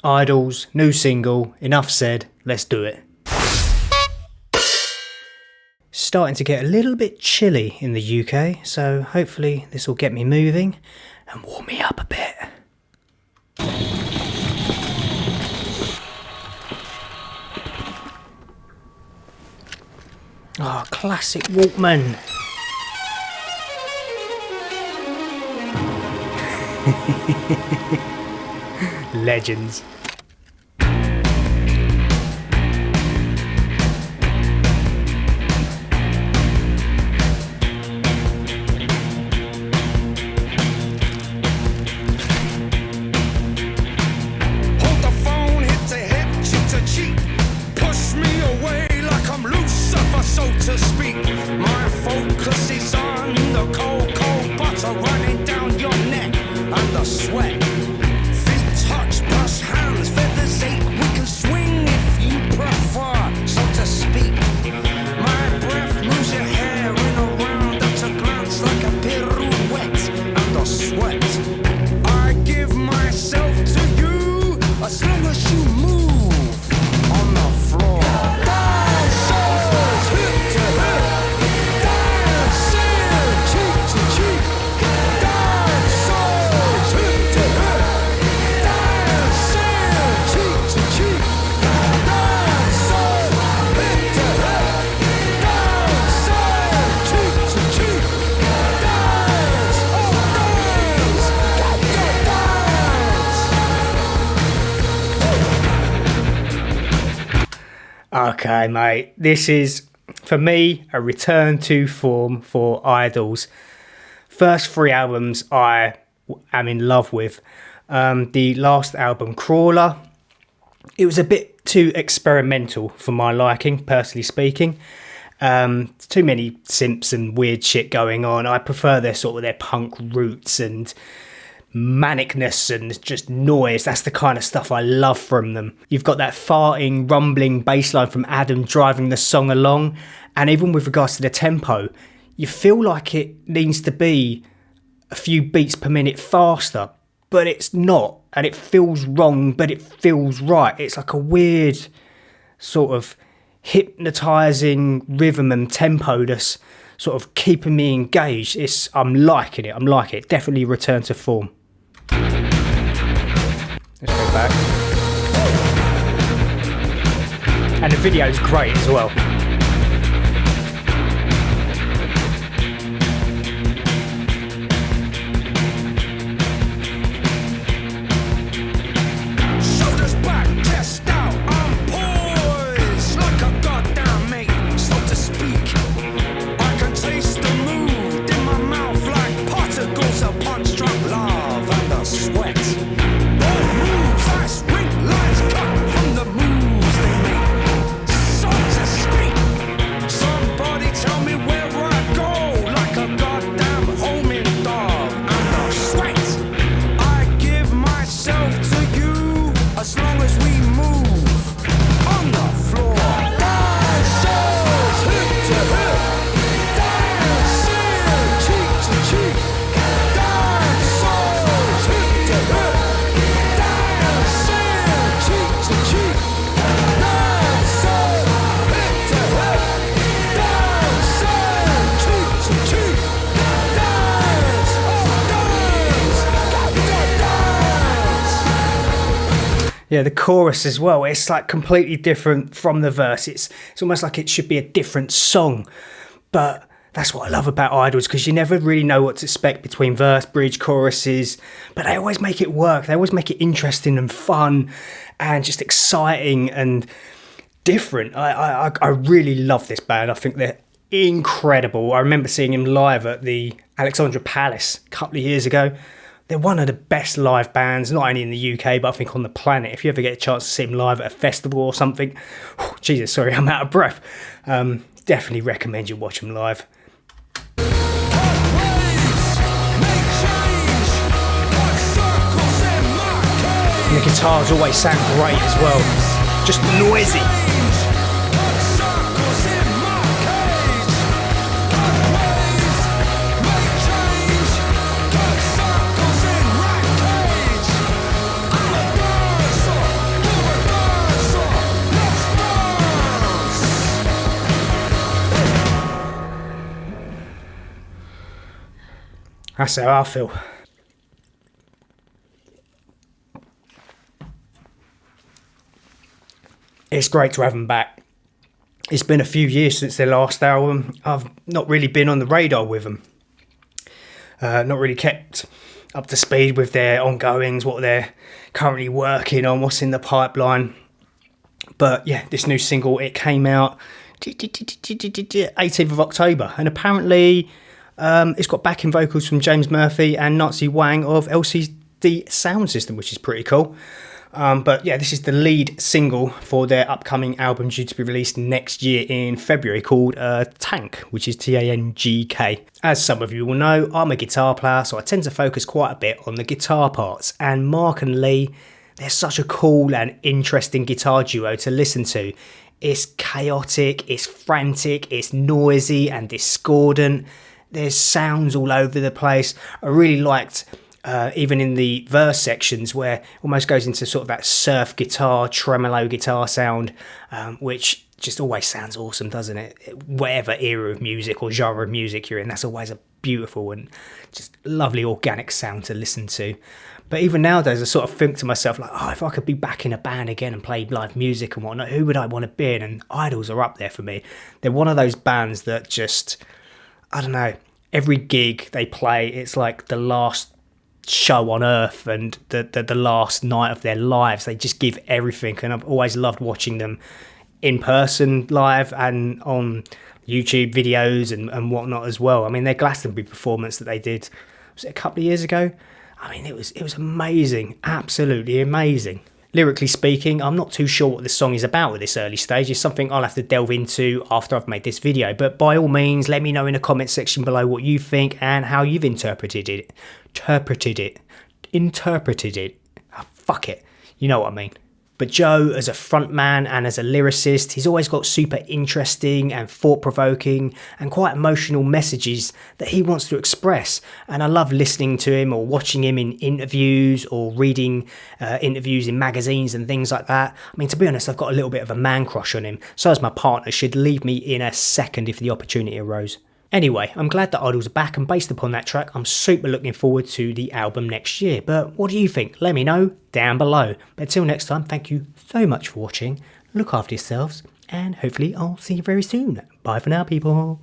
Idols, new single, enough said, let's do it. Starting to get a little bit chilly in the UK, so hopefully this will get me moving and warm me up a bit. Oh, classic Walkman. Legends. So to speak, my focus is on the cold, cold butter running down your neck and the sweat. Feet touch, plus hands, feathers ache. We can swing if you prefer, so to speak. My breath moves your hair in a round at a glance like a pirouette and the sweat. I give myself to you as long as you move on the floor. Okay, mate, this is, for me, a return to form for Idols. First 3 albums I am in love with. The last album, Crawler, it was a bit too experimental for my liking, personally speaking. Too many simps and weird shit going on. I prefer their punk roots and manicness and just noise. That's the kind of stuff I love from them. You've got that farting, rumbling bass line from Adam driving the song along, and even with regards to the tempo, you feel like it needs to be a few beats per minute faster, but it's not, and it feels wrong, but it feels right. It's like a weird sort of hypnotising rhythm and tempo that's sort of keeping me engaged. I'm liking it. Definitely return to form. Let's go back. And the video's great as well. Shoulders back, chest out, I'm poised like a goddamn mate, so to speak. I can taste the mood in my mouth like particles of punch-drunk love and the sweat. Bold moves, ice rink lines cut from the moves they make, so to speak. Somebody tell me where I go like a goddamn homing dog and the sweat. I give myself to you as long as we move on the floor. Dances hip to hip, dancing cheek to cheek. Dances hip to hip, dancing cheek to cheek. Dances hip to hip, dancing cheek to cheek. Dance, dance. Yeah, the chorus as well, it's like completely different from the verse. It's almost like it should be a different song, but that's what I love about Idols, because you never really know what to expect between verse, bridge, choruses, but they always make it work. They always make it interesting and fun and just exciting and different. I really love this band. I think they're incredible. I remember seeing him live at the Alexandra Palace a couple of years ago. They're one of the best live bands, not only in the UK, but I think on the planet. If you ever get a chance to see them live at a festival or something, Jesus, sorry, I'm out of breath. Definitely recommend you watch them live. And the guitars always sound great as well. Just noisy. That's how I feel. It's great to have them back. It's been a few years since their last album. I've not really been on the radar with them. Not really kept up to speed with their ongoings, what they're currently working on, what's in the pipeline. But yeah, this new single, it came out 18th of October. And apparently it's got backing vocals from James Murphy and Nazi Wang of LCD Sound System, which is pretty cool. But yeah, this is the lead single for their upcoming album due to be released next year in February, called Tangk, which is Tangk. As some of you will know, I'm a guitar player, so I tend to focus quite a bit on the guitar parts. And Mark and Lee, they're such a cool and interesting guitar duo to listen to. It's chaotic, it's frantic, it's noisy and discordant. There's sounds all over the place. I really liked even in the verse sections where it almost goes into sort of that surf guitar, tremolo guitar sound, which just always sounds awesome, doesn't it? Whatever era of music or genre of music you're in, that's always a beautiful and just lovely organic sound to listen to. But even nowadays, I sort of think to myself, like, oh, if I could be back in a band again and play live music and whatnot, who would I want to be in? And Idols are up there for me. They're one of those bands that just, I don't know, every gig they play, it's like the last show on earth and the last night of their lives. They just give everything, and I've always loved watching them in person live and on YouTube videos and whatnot as well. I mean, their Glastonbury performance that they did, was it a couple of years ago? I mean, it was amazing, absolutely amazing. Lyrically speaking, I'm not too sure what the song is about at this early stage. It's something I'll have to delve into after I've made this video. But by all means, let me know in the comment section below what you think and how you've interpreted it. Oh, fuck it. You know what I mean. But Joe, as a frontman and as a lyricist, he's always got super interesting and thought-provoking and quite emotional messages that he wants to express. And I love listening to him or watching him in interviews or reading interviews in magazines and things like that. I mean, to be honest, I've got a little bit of a man crush on him. So as my partner, she'd leave me in a second if the opportunity arose. Anyway, I'm glad that Idols are back, and based upon that track, I'm super looking forward to the album next year. But what do you think? Let me know down below. But until next time, thank you so much for watching. Look after yourselves, and hopefully I'll see you very soon. Bye for now, people.